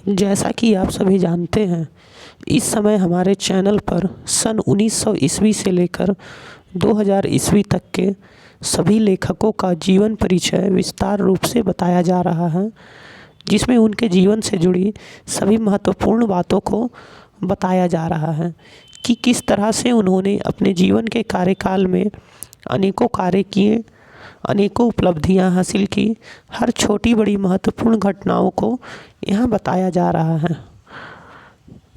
जैसा कि आप सभी जानते हैं, इस समय हमारे चैनल पर सन 1900 ईस्वी से लेकर 2000 ईस्वी तक के सभी लेखकों का जीवन परिचय विस्तार रूप से बताया जा रहा है, जिसमें उनके जीवन से जुड़ी सभी महत्वपूर्ण बातों को बताया जा रहा है कि किस तरह से उन्होंने अपने जीवन के कार्यकाल में अनेकों कार्य किए, अनेकों उपलब्धियां हासिल की। हर छोटी बड़ी महत्वपूर्ण घटनाओं को यहाँ बताया जा रहा है।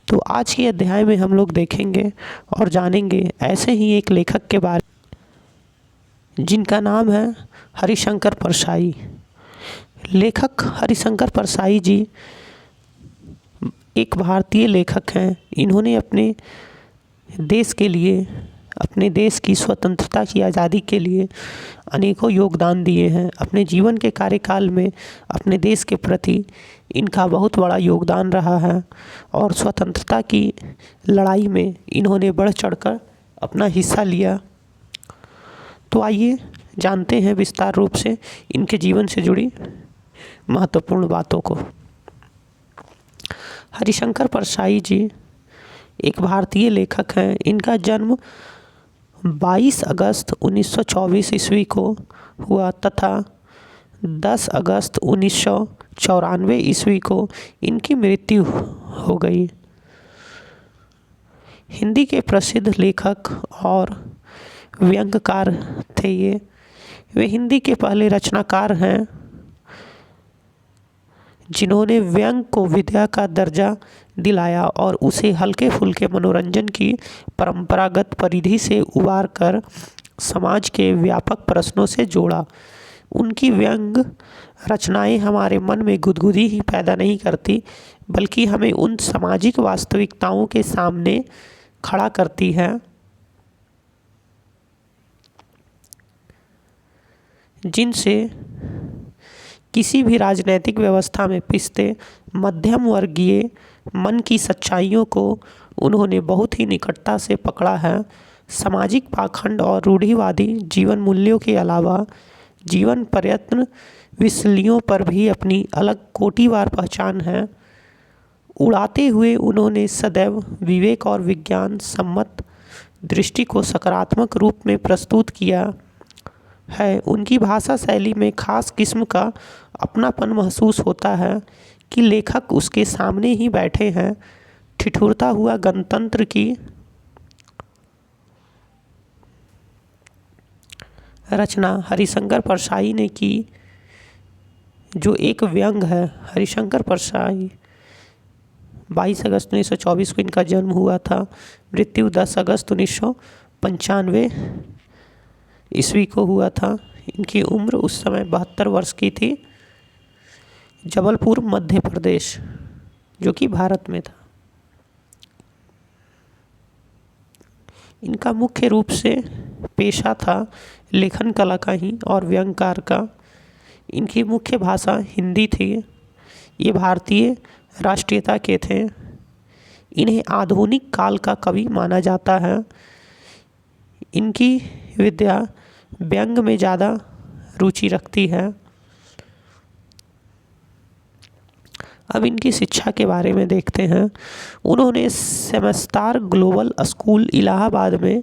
तो आज के अध्याय में हम लोग देखेंगे और जानेंगे ऐसे ही एक लेखक के बारे में जिनका नाम है हरिशंकर परसाई। लेखक हरिशंकर परसाई जी एक भारतीय लेखक हैं। इन्होंने अपने देश के लिए, अपने देश की स्वतंत्रता की आज़ादी के लिए अनेकों योगदान दिए हैं। अपने जीवन के कार्यकाल में अपने देश के प्रति इनका बहुत बड़ा योगदान रहा है और स्वतंत्रता की लड़ाई में इन्होंने बढ़ चढ़कर अपना हिस्सा लिया। तो आइए जानते हैं विस्तार रूप से इनके जीवन से जुड़ी महत्वपूर्ण बातों को। हरिशंकर परसाई जी एक भारतीय लेखक हैं। इनका जन्म 22 अगस्त 1924 ईस्वी को हुआ तथा 10 अगस्त 1994 ईस्वी को इनकी मृत्यु हो गई। हिंदी के प्रसिद्ध लेखक और व्यंग्यकार थे ये। वे हिंदी के पहले रचनाकार हैं जिन्होंने व्यंग को विद्या का दर्जा दिलाया और उसे हल्के फुल्के मनोरंजन की परंपरागत परिधि से उबार कर समाज के व्यापक प्रश्नों से जोड़ा। उनकी व्यंग रचनाएं हमारे मन में गुदगुदी ही पैदा नहीं करती, बल्कि हमें उन सामाजिक वास्तविकताओं के सामने खड़ा करती है जिनसे किसी भी राजनैतिक व्यवस्था में पिसते मध्यम वर्गीय मन की सच्चाइयों को उन्होंने बहुत ही निकटता से पकड़ा है। सामाजिक पाखंड और रूढ़िवादी जीवन मूल्यों के अलावा जीवन प्रयत्न विशलियों पर भी अपनी अलग कोटिवार पहचान है। उड़ाते हुए उन्होंने सदैव विवेक और विज्ञान सम्मत दृष्टि को सकारात्मक रूप में प्रस्तुत किया है। उनकी भाषा शैली में खास किस्म का अपनापन महसूस होता है कि लेखक उसके सामने ही बैठे हैं। ठिठुरता हुआ गणतंत्र की रचना हरिशंकर परसाई ने की, जो एक व्यंग है। हरिशंकर परसाई 22 अगस्त 1924 को इनका जन्म हुआ था। मृत्यु 10 अगस्त 1995 ईस्वी को हुआ था। इनकी उम्र उस समय 72 वर्ष की थी। जबलपुर मध्य प्रदेश, जो कि भारत में था। इनका मुख्य रूप से पेशा था लेखन कला का ही और व्यंग्यकार का। इनकी मुख्य भाषा हिंदी थी। ये भारतीय राष्ट्रीयता के थे। इन्हें आधुनिक काल का कवि माना जाता है। इनकी विद्या व्यंग में ज़्यादा रुचि रखती है। अब इनकी शिक्षा के बारे में देखते हैं। उन्होंने सेमस्टार ग्लोबल स्कूल इलाहाबाद में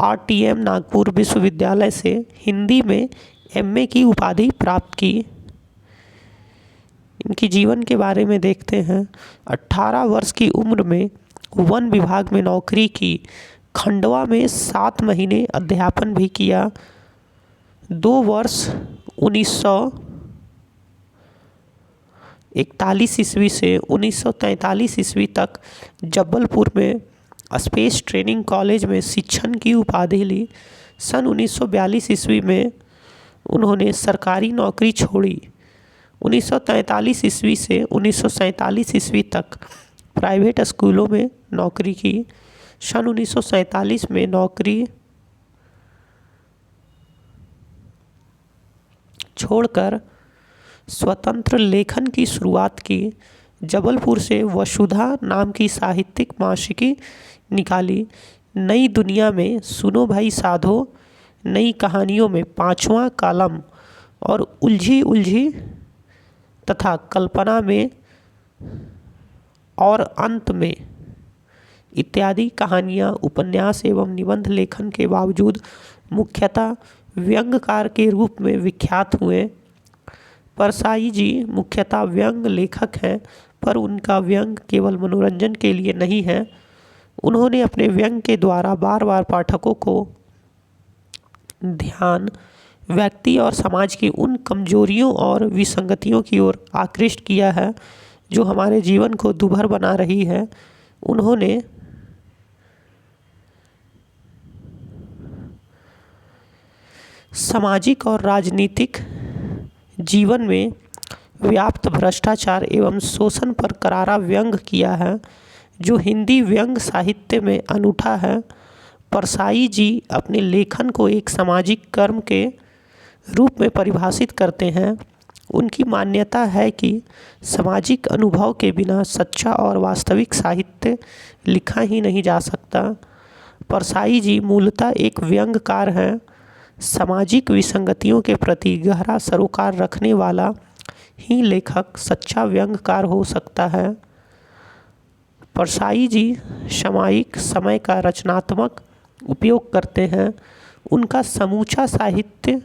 RTM नागपुर विश्वविद्यालय से हिंदी में MA की उपाधि प्राप्त की। इनकी जीवन के बारे में देखते हैं। 18 वर्ष की उम्र में वन विभाग में नौकरी की। खंडवा में 7 महीने अध्यापन भी किया। 2 वर्ष 1941 ईस्वी से 1943 ईस्वी तक जबलपुर में स्पेस ट्रेनिंग कॉलेज में शिक्षण की उपाधि ली। सन 1942 ईस्वी में उन्होंने सरकारी नौकरी छोड़ी। 1943 ईस्वी से 1947 ईस्वी तक प्राइवेट स्कूलों में नौकरी की। सन 1947 में नौकरी छोड़कर स्वतंत्र लेखन की शुरुआत की। जबलपुर से वसुधा नाम की साहित्यिक मासिकी निकाली। नई दुनिया में सुनो भाई साधो, नई कहानियों में 5वां कॉलम और उलझी उलझी तथा कल्पना में और अंत में इत्यादि कहानियाँ, उपन्यास एवं निबंध लेखन के बावजूद मुख्यतः व्यंग्यकार के रूप में विख्यात हुए। परसाई जी मुख्यतः व्यंग लेखक हैं, पर उनका व्यंग केवल मनोरंजन के लिए नहीं है। उन्होंने अपने व्यंग के द्वारा बार बार पाठकों को ध्यान, व्यक्ति और समाज की उन कमजोरियों और विसंगतियों की ओर आकृष्ट किया है जो हमारे जीवन को दुभर बना रही है। उन्होंने सामाजिक और राजनीतिक जीवन में व्याप्त भ्रष्टाचार एवं शोषण पर करारा व्यंग किया है, जो हिंदी व्यंग साहित्य में अनूठा है। परसाई जी अपने लेखन को एक सामाजिक कर्म के रूप में परिभाषित करते हैं। उनकी मान्यता है कि सामाजिक अनुभव के बिना सच्चा और वास्तविक साहित्य लिखा ही नहीं जा सकता। परसाई जी मूलतः एक व्यंग्यकार हैं। सामाजिक विसंगतियों के प्रति गहरा सरोकार रखने वाला ही लेखक सच्चा व्यंग्यकार हो सकता है। परसाई जी सामयिक समय का रचनात्मक उपयोग करते हैं। उनका समूचा साहित्य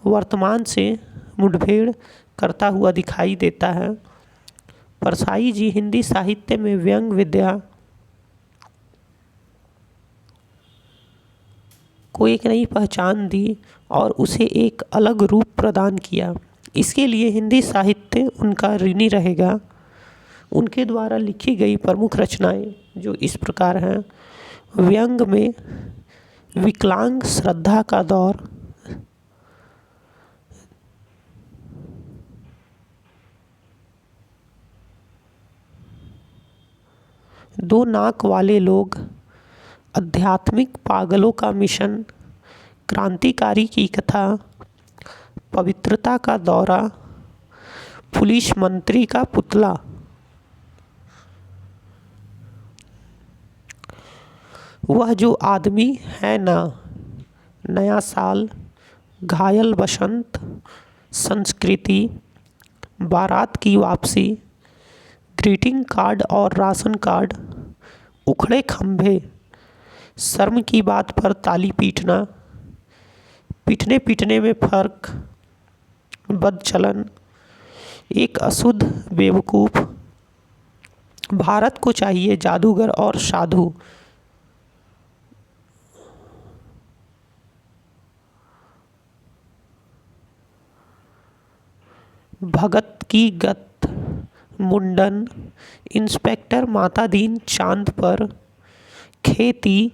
वर्तमान से मुठभेड़ करता हुआ दिखाई देता है। परसाई जी हिंदी साहित्य में व्यंग्य विद्या को एक नई पहचान दी और उसे एक अलग रूप प्रदान किया। इसके लिए हिंदी साहित्य उनका ऋणी रहेगा। उनके द्वारा लिखी गई प्रमुख रचनाएं जो इस प्रकार हैं। व्यंग में विकलांग श्रद्धा का दौर, दो नाक वाले लोग, आध्यात्मिक पागलों का मिशन, क्रांतिकारी की कथा, पवित्रता का दौरा, पुलिस मंत्री का पुतला, वह जो आदमी है ना, नया साल, घायल बसंत, संस्कृति, बारात की वापसी, ग्रीटिंग कार्ड और राशन कार्ड, उखड़े खंभे, शर्म की बात पर ताली पीटना, पीटने पीटने में फर्क, बदचलन, एक अशुद्ध बेवकूफ़, भारत को चाहिए जादूगर और साधु, भगत की गत, मुंडन, इंस्पेक्टर मातादीन चांद पर, खेती,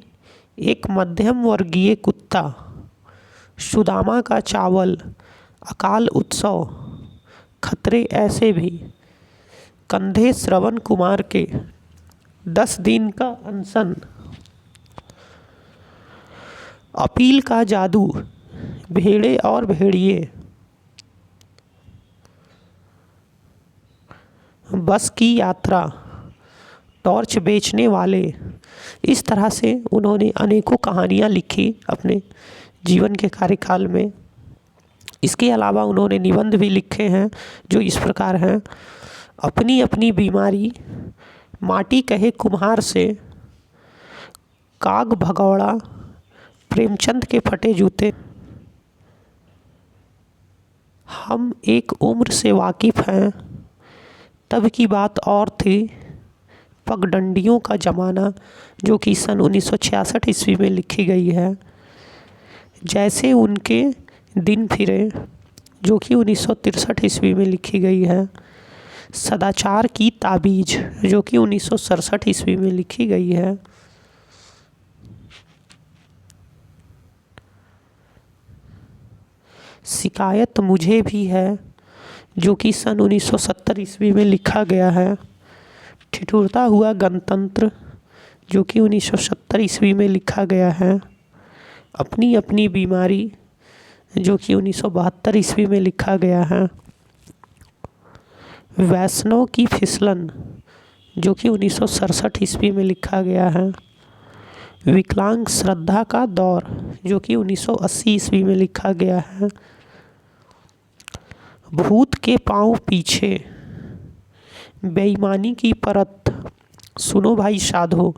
एक मध्यम वर्गीय कुत्ता, सुदामा का चावल, अकाल उत्सव, खतरे ऐसे भी, कंधे श्रवण कुमार के, 10 दिन का अनशन, अपील का जादू, भेड़े और भेड़िए, बस की यात्रा, टॉर्च बेचने वाले। इस तरह से उन्होंने अनेकों कहानियाँ लिखी अपने जीवन के कार्यकाल में। इसके अलावा उन्होंने निबंध भी लिखे हैं जो इस प्रकार हैं। अपनी अपनी बीमारी, माटी कहे कुम्हार से, काग भगौड़ा, प्रेमचंद के फटे जूते, हम एक उम्र से वाकिफ़ हैं, तब की बात और थी, पगडंडियों का ज़माना, जो कि सन 1966 ईस्वी में लिखी गई है, जैसे उनके दिन फिरे, जो कि 1963 ईस्वी में लिखी गई है, सदाचार की ताबीज, जो कि 1967 ईस्वी में लिखी गई है, शिकायत मुझे भी है, जो कि सन 1970 ईस्वी में लिखा गया है, ठिठुरता हुआ गणतंत्र, जो कि 1970 ईस्वी में लिखा गया है, अपनी अपनी बीमारी, जो कि 1972 ईस्वी में लिखा गया है, वैष्णव की फिसलन, जो कि 1967 ईस्वी में लिखा गया है, विकलांग श्रद्धा का दौर, जो कि 1980 ईस्वी में लिखा गया है, भूत के पांव पीछे, बेईमानी की परत, सुनो भाई साधो,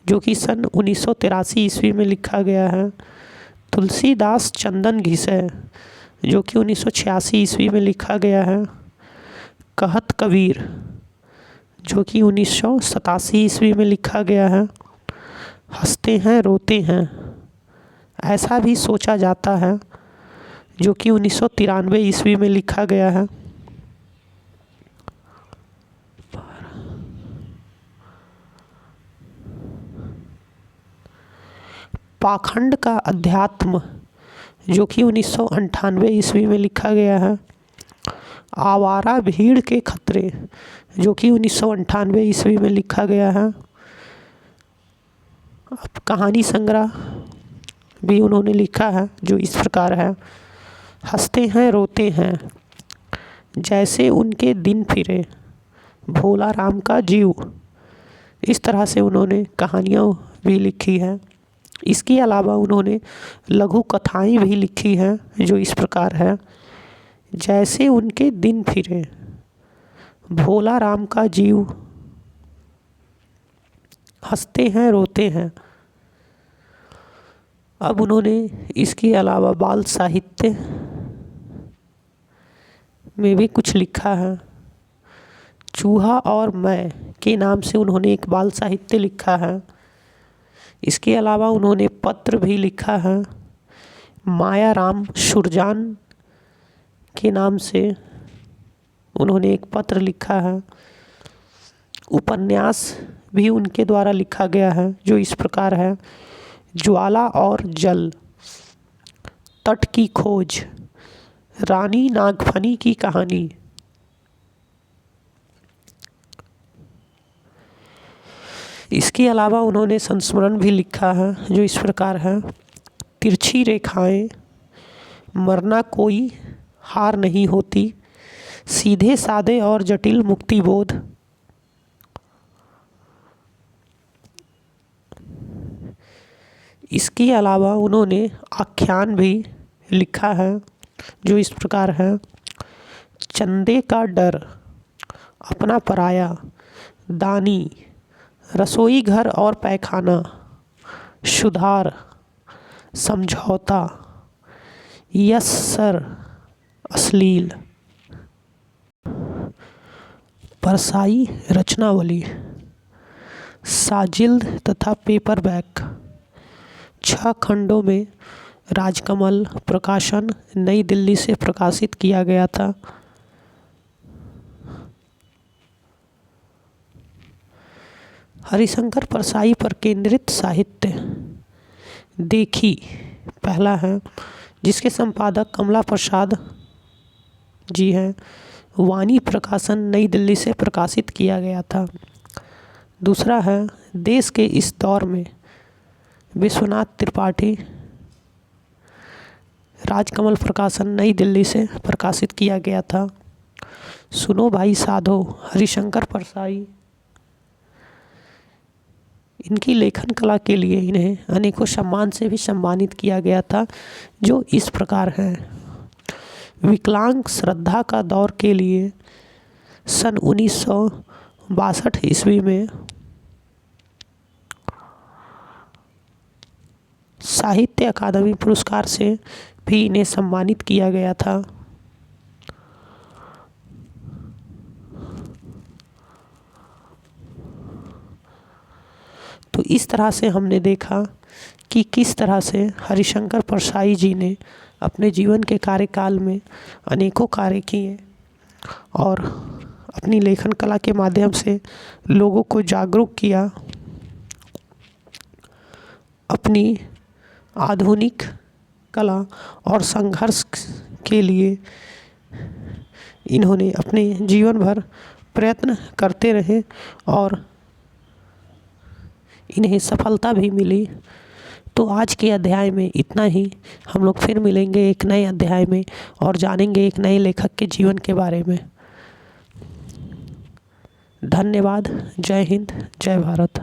जो कि सन 1983 ईस्वी में लिखा गया है। तुलसीदास चंदन घिसे, जो कि 1986 ईस्वी में लिखा गया है। कहत कबीर, जो कि 1987 ईस्वी में लिखा गया है। हंसते हैं रोते हैं, ऐसा भी सोचा जाता है, जो कि 1993 ईस्वी में लिखा गया है। पाखंड का अध्यात्म, जो कि 1998 ईस्वी में लिखा गया है। आवारा भीड़ के खतरे, जो कि 1998 ईस्वी में लिखा गया है। अब कहानी संग्रह भी उन्होंने लिखा है, जो इस प्रकार है। हंसते हैं रोते हैं, जैसे उनके दिन फिरे, भोला राम का जीव। इस तरह से उन्होंने कहानियाँ भी लिखी है। इसके अलावा उन्होंने लघु कथाएँ भी लिखी हैं, जो इस प्रकार है। जैसे उनके दिन फिरे, भोला राम का जीव, हंसते हैं रोते हैं। अब उन्होंने इसके अलावा बाल साहित्य में भी कुछ लिखा है। चूहा और मैं के नाम से उन्होंने एक बाल साहित्य लिखा है। इसके अलावा उन्होंने पत्र भी लिखा है। माया राम सुरजान के नाम से उन्होंने एक पत्र लिखा है। उपन्यास भी उनके द्वारा लिखा गया है, जो इस प्रकार है। ज्वाला और जल, तट की खोज, रानी नागफनी की कहानी। इसके अलावा उन्होंने संस्मरण भी लिखा है, जो इस प्रकार है। तिरछी रेखाएं, मरना कोई हार नहीं होती, सीधे साधे और जटिल मुक्तिबोध। इसके अलावा उन्होंने आख्यान भी लिखा है, जो इस प्रकार है। चंदे का डर, अपना पराया, दानी, रसोई घर और पैखाना, सुधार, समझौता, यस सर, अश्लील। परसाई रचनावली, साजिल्द तथा पेपरबैक, 6 खंडों में, राजकमल प्रकाशन, नई दिल्ली से प्रकाशित किया गया था। हरिशंकर परसाई पर केंद्रित साहित्य। देखी पहला है, जिसके संपादक कमला प्रसाद जी हैं। वाणी प्रकाशन, नई दिल्ली से प्रकाशित किया गया था। दूसरा है, देश के इस दौर में, विश्वनाथ त्रिपाठी, राजकमल प्रकाशन, नई दिल्ली से प्रकाशित किया गया था। सुनो भाई साधो, हरिशंकर परसाई। इनकी लेखन कला के लिए इन्हें अनेकों सम्मान से भी सम्मानित किया गया था, जो इस प्रकार हैं। विकलांग श्रद्धा का दौर के लिए सन 1962 ईस्वी में साहित्य अकादमी पुरस्कार से भी इन्हें सम्मानित किया गया था। तो इस तरह से हमने देखा कि किस तरह से हरिशंकर परसाई जी ने अपने जीवन के कार्यकाल में अनेकों कार्य किए और अपनी लेखन कला के माध्यम से लोगों को जागरूक किया। अपनी आधुनिक कला और संघर्ष के लिए इन्होंने अपने जीवन भर प्रयत्न करते रहे और इन्हें सफलता भी मिली। तो आज के अध्याय में इतना ही। हम लोग फिर मिलेंगे एक नए अध्याय में और जानेंगे एक नए लेखक के जीवन के बारे में। धन्यवाद। जय हिंद, जय भारत।